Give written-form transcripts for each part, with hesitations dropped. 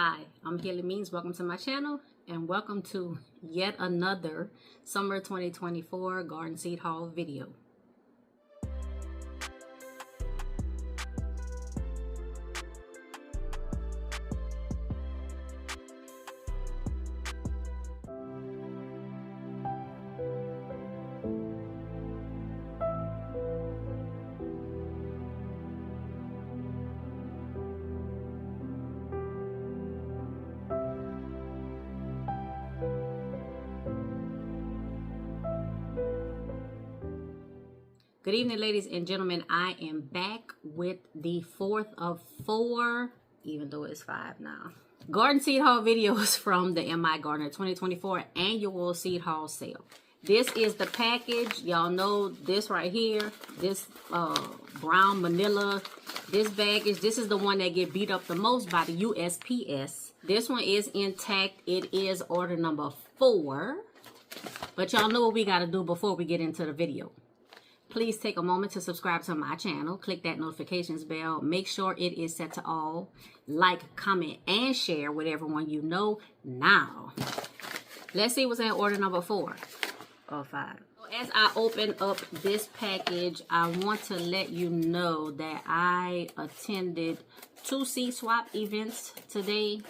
Hi, I'm Haley Means. Welcome to my channel and welcome to yet another summer 2024 garden seed haul video. Good evening, ladies and gentlemen. I am back with the fourth of four, even though it's five now, garden seed haul videos from the MIGARDENER 2024 annual seed haul sale. This is the package. Y'all know this right here, this brown manila, this baggage. This is the one that get beat up the most by the USPS. This one is intact. It is order number 4. But y'all know what we got to do before we get into the video. Please take a moment to subscribe to my channel. Click that notifications bell. Make sure it is set to all. Like, comment, and share with everyone you know. Now, let's see what's in order number 4 or 5. As I open up this package, I want to let you know that I attended 2 seed swap events today.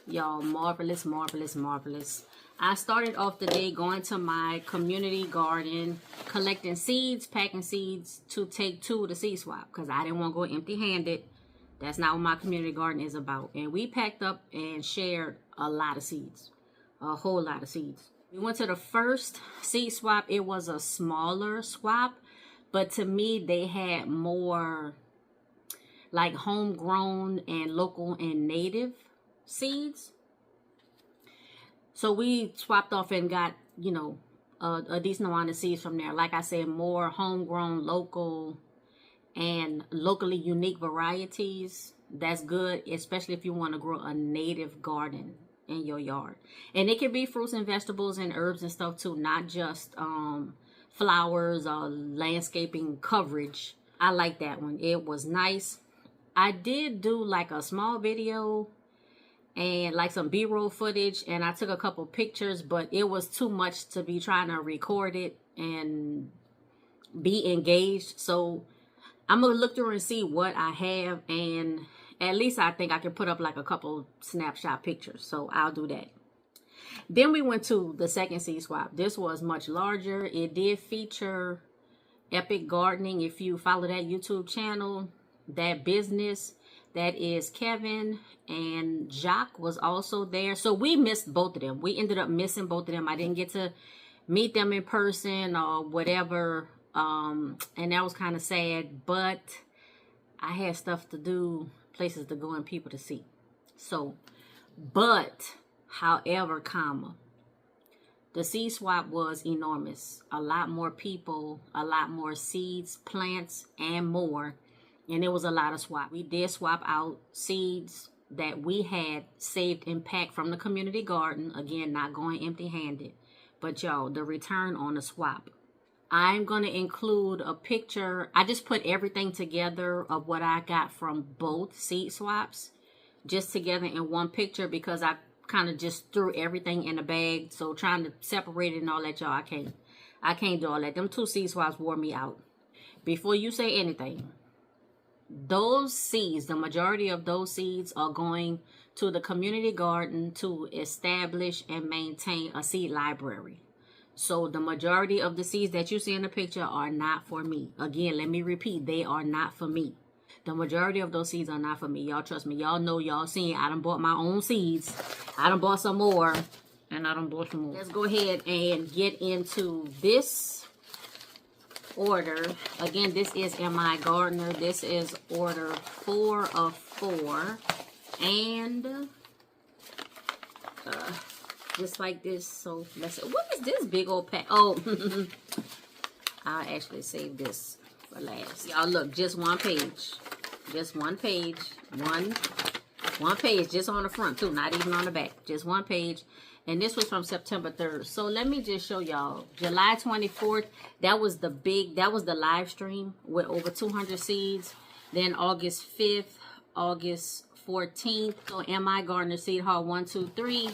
Y'all, marvelous, marvelous, marvelous. I started off the day going to my community garden, collecting seeds, packing seeds to take to the seed swap because I didn't want to go empty-handed. That's not what my community garden is about. And we packed up and shared a lot of seeds, a whole lot of seeds. We went to the first seed swap. It was a smaller swap, but to me, they had more like homegrown and local and native seeds. So we swapped off and got, you know, a decent amount of seeds from there. Like I said, more homegrown, local, and locally unique varieties. That's good, especially if you want to grow a native garden in your yard. And it can be fruits and vegetables and herbs and stuff too, not just flowers or landscaping coverage. I like that one. It was nice. I did do like a small video and like some b-roll footage, and I took a couple pictures, but it was too much to be trying to record it and be engaged. So I'm gonna look through and see what I have, and at least I think I can put up like a couple snapshot pictures, so I'll do that. Then we went to the second seed swap. This was much larger. It did feature Epic Gardening. If you follow that YouTube channel, that business, that is Kevin, and Jacques was also there. So we missed both of them. We ended up missing both of them. I didn't get to meet them in person or whatever. And that was kind of sad. But I had stuff to do, places to go, and people to see. So, but, however, the seed swap was enormous. A lot more people, a lot more seeds, plants, and more. And it was a lot of swap. We did swap out seeds that we had saved and packed from the community garden. Again, not going empty-handed. But y'all, the return on the swap. I'm going to include a picture. I just put everything together of what I got from both seed swaps. Just together in one picture because I kind of just threw everything in a bag. So trying to separate it and all that, y'all, I can't do all that. Them 2 seed swaps wore me out. Before you say anything, those seeds, the majority of those seeds are going to the community garden to establish and maintain a seed library. So the majority of the seeds that you see in the picture are not for me. Again, let me repeat, they are not for me. The majority of those seeds are not for me. Y'all trust me. Y'all know, y'all seen, I done bought my own seeds. I done bought some more, and I done bought some more. Let's go ahead and get into this order. Again, this is MIGARDENER. This is order 4 of 4, and just like this. So let's see. What is this big old pack? Oh, I'll actually save this for last. Y'all look, just one page, just one page, one page, just on the front too, not even on the back, just one page. And this was from September 3rd. So let me just show y'all. July 24th, that was the live stream with over 200 seeds. Then August 5th, August 14th. So MI Gardener Seed Haul 1, 2, 3.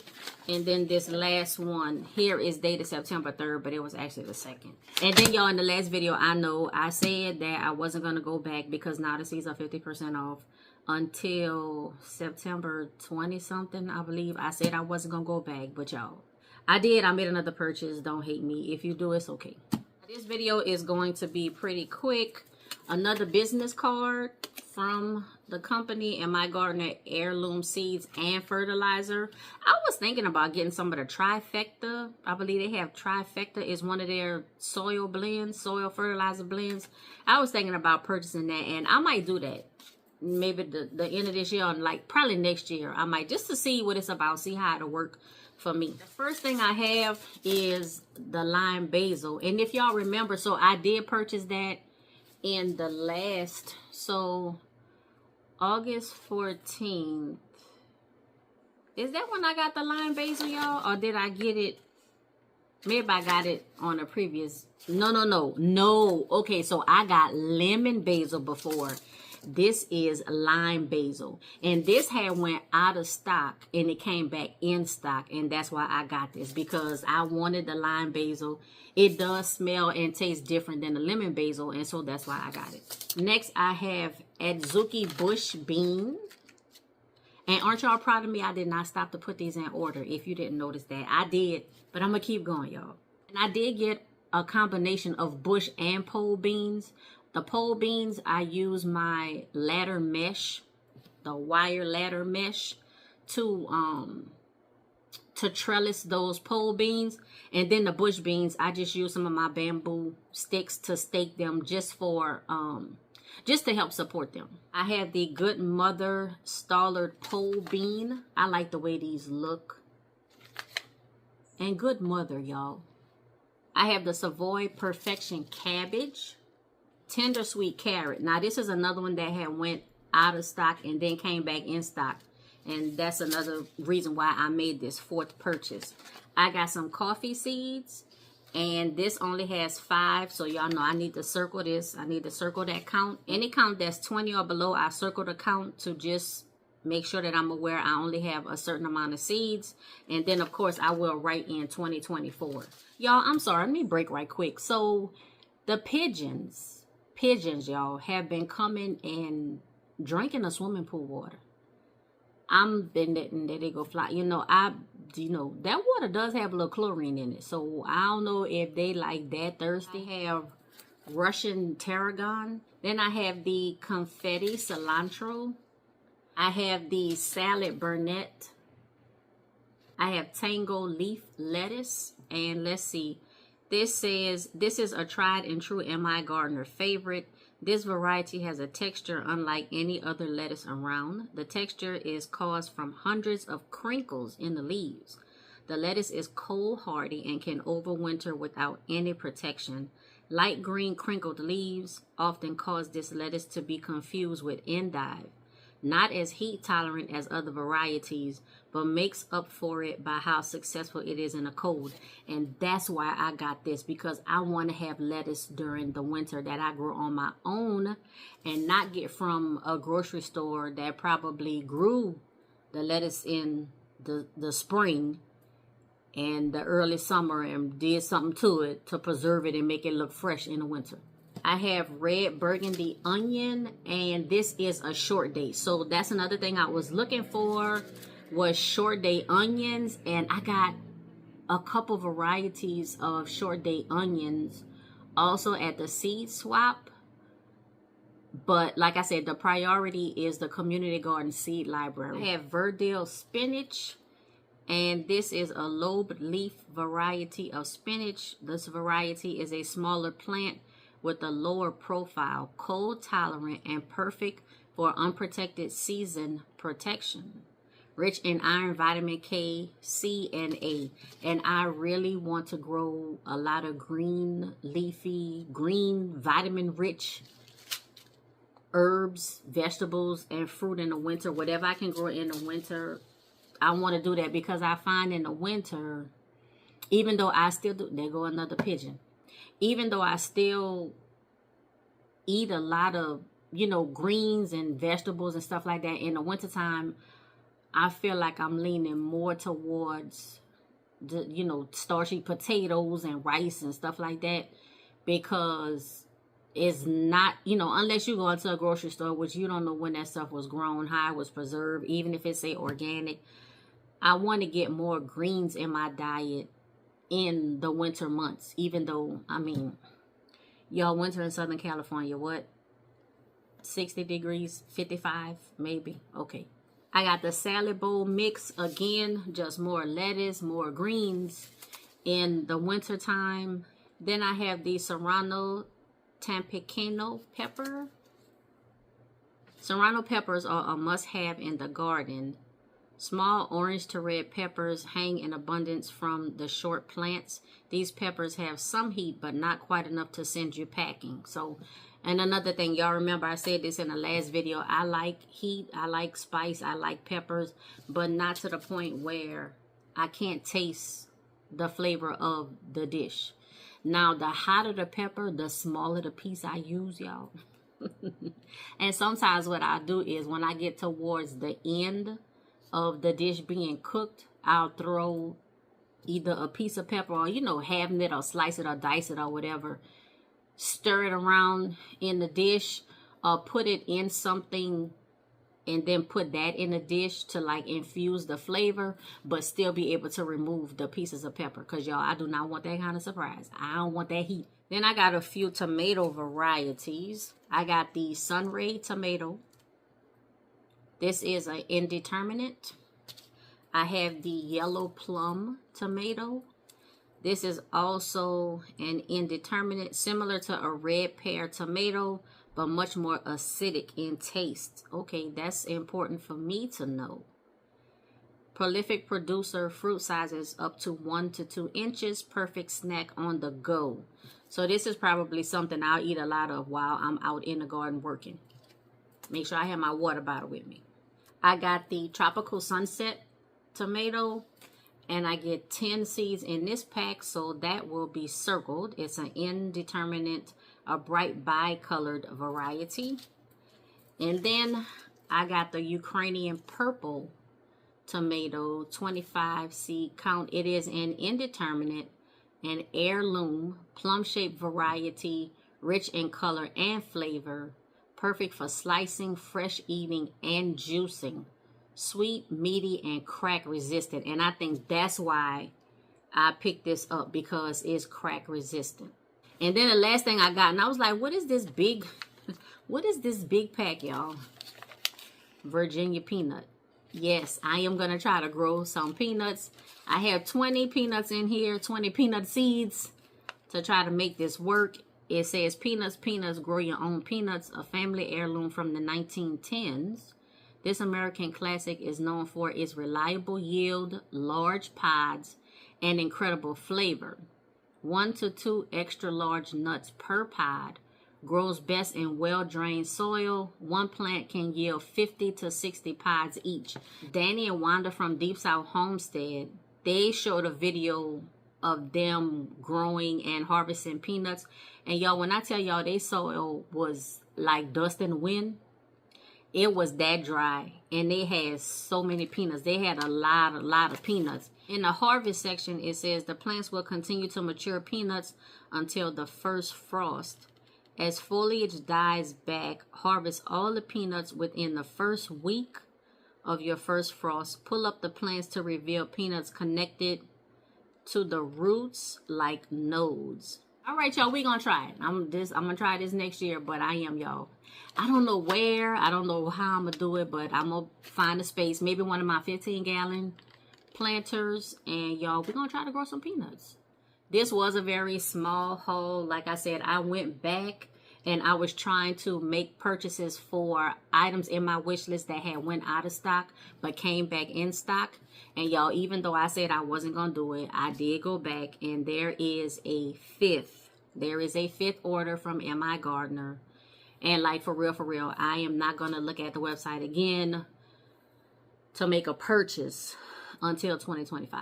And then this last one here is dated September 3rd, but it was actually the 2nd. And then y'all, in the last video, I know I said that I wasn't going to go back because now the seeds are 50% off until September 20 something, I believe. I said I wasn't going to go back, but y'all, I did. I made another purchase. Don't hate me. If you do, it's okay. This video is going to be pretty quick. Another business card from the company, MI Gardener Heirloom Seeds and Fertilizer. I was thinking about getting some of the Trifecta. I believe they have Trifecta is one of their soil blends, soil fertilizer blends. I was thinking about purchasing that, and I might do that. Maybe the end of this year, or like probably next year. I might, just to see what it's about, see how it'll work for me. The first thing I have is the lime basil. And if y'all remember, so I did purchase that in the last, so August 14th. Is that when I got the lime basil, y'all? Or did I get it? Maybe I got it on a previous. No. Okay, so I got lemon basil before. This is lime basil, and this had went out of stock and it came back in stock, and that's why I got this, because I wanted the lime basil. It does smell and taste different than the lemon basil, and so that's why I got it. Next, I have Adzuki bush bean. And aren't y'all proud of me? I did not stop to put these in order. If you didn't notice that, I did, but I'm gonna keep going, y'all. And I did get a combination of bush and pole beans. The pole beans, I use my ladder mesh, the wire ladder mesh, to trellis those pole beans. And then the bush beans, I just use some of my bamboo sticks to stake them, just for just to help support them. I have the Good Mother Stallard pole bean. I like the way these look. And Good Mother, y'all. I have the Savoy Perfection cabbage. Tender sweet carrot. Now this is another one that had went out of stock and then came back in stock, and that's another reason why I made this 4th purchase. I got some coffee seeds, and this only has 5, so y'all know I need to circle this. I need to circle that count. Any count that's 20 or below, I circle the count to just make sure that I'm aware I only have a certain amount of seeds. And then of course I will write in 2024. Y'all, I'm sorry, let me break right quick. So the pigeons, y'all, have been coming and drinking the swimming pool water. I'm been letting that they go fly. You know, that water does have a little chlorine in it. So I don't know if they like that thirsty. I have Russian tarragon. Then I have the confetti cilantro. I have the salad burnet. I have tango leaf lettuce. And let's see. This says, this is a tried and true MI Gardener favorite. This variety has a texture unlike any other lettuce around. The texture is caused from hundreds of crinkles in the leaves. The lettuce is cold hardy and can overwinter without any protection. Light green crinkled leaves often cause this lettuce to be confused with endive. Not as heat tolerant as other varieties, but makes up for it by how successful it is in the cold. And that's why I got this, because I want to have lettuce during the winter that I grow on my own and not get from a grocery store that probably grew the lettuce in the spring and the early summer and did something to it to preserve it and make it look fresh in the winter. I have red burgundy onion, and this is a short date. So that's another thing I was looking for, was short date onions. And I got a couple varieties of short date onions also at the seed swap. But like I said, the priority is the community garden seed library. I have Verdale spinach, and this is a lobe leaf variety of spinach. This variety is a smaller plant with a lower profile, cold tolerant, and perfect for unprotected season protection. Rich in iron, vitamin K, C, and A. And I really want to grow a lot of green, leafy, green, vitamin-rich herbs, vegetables, and fruit in the winter. Whatever I can grow in the winter, I want to do that, because I find in the winter, even though I still do, there go another pigeon. Even though I still eat a lot of you know, greens and vegetables and stuff like that. In the wintertime, I feel like I'm leaning more towards the, you know, starchy potatoes and rice and stuff like that, because it's not, you know, unless you go into a grocery store, which you don't know when that stuff was grown, how it was preserved, even if it's say organic. I want to get more greens in my diet in the winter months, even though, I mean, y'all, winter in Southern California, what? 60 degrees, 55, maybe. Okay. I got the salad bowl mix again, just more lettuce, more greens in the winter time. Then I have the Serrano Tampiqueño pepper. Serrano peppers are a must-have in the garden. Small orange to red peppers hang in abundance from the short plants. These peppers have some heat, but not quite enough to send you packing. So, and another thing, y'all remember I said this in the last video, I like heat, I like spice, I like peppers, but not to the point where I can't taste the flavor of the dish. Now, the hotter the pepper, the smaller the piece I use, y'all. And sometimes what I do is when I get towards the end of the dish being cooked, I'll throw either a piece of pepper or, you know, having it or slice it or dice it or whatever, stir it around in the dish, or put it in something and then put that in the dish to like infuse the flavor, but still be able to remove the pieces of pepper, because y'all, I do not want that kind of surprise. I don't want that heat. Then I got a few tomato varieties. I got the Sunray tomato. This is an indeterminate. I have the yellow plum tomato. This is also an indeterminate, similar to a red pear tomato, but much more acidic in taste. Okay, that's important for me to know. Prolific producer, fruit sizes up to 1 to 2 inches. Perfect snack on the go. So this is probably something I'll eat a lot of while I'm out in the garden working. Make sure I have my water bottle with me. I got the Tropical Sunset tomato, and I get 10 seeds in this pack, so that will be circled. It's an indeterminate, a bright bi-colored variety. And then I got the Ukrainian purple tomato, 25 seed count. It is an indeterminate, an heirloom, plum-shaped variety, rich in color and flavor, perfect for slicing, fresh eating, and juicing. Sweet, meaty, and crack resistant. And I think that's why I picked this up, because it's crack resistant. And then the last thing I got, and I was like, what is this big pack, y'all? Virginia peanut. Yes, I am going to try to grow some peanuts. I have 20 peanuts in here, 20 peanut seeds to try to make this work. It says peanuts, grow your own peanuts, a family heirloom from the 1910s. This American classic is known for its reliable yield, large pods, and incredible flavor. 1 to 2 extra large nuts per pod. Grows best in well-drained soil. One plant can yield 50 to 60 pods each. Danny and Wanda from Deep South Homestead, they showed a video of them growing and harvesting peanuts. And y'all, when I tell y'all their soil was like dust in the wind, it was that dry. And they had so many peanuts. They had a lot of peanuts. In the harvest section, it says the plants will continue to mature peanuts until the first frost. As foliage dies back, harvest all the peanuts within the first week of your first frost. Pull up the plants to reveal peanuts connected to the roots like nodes. All right, y'all, we're going to try it. I'm going to try this next year, but I am, y'all. I don't know where. I don't know how I'm going to do it, but I'm going to find a space. Maybe one of my 15-gallon planters. And, y'all, we're going to try to grow some peanuts. This was a very small haul. Like I said, I went back and I was trying to make purchases for items in my wish list that had went out of stock but came back in stock. And y'all, even though I said I wasn't going to do it, I did go back, and there is a fifth. There is a fifth order from MIGARDENER. And like, for real, I am not going to look at the website again to make a purchase until 2025.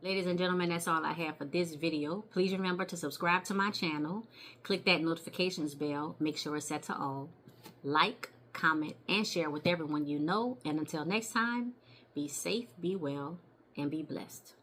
Ladies and gentlemen, that's all I have for this video. Please remember to subscribe to my channel. Click that notifications bell. Make sure it's set to all. like, comment, and share with everyone you know. And until next time, be safe, be well, and be blessed.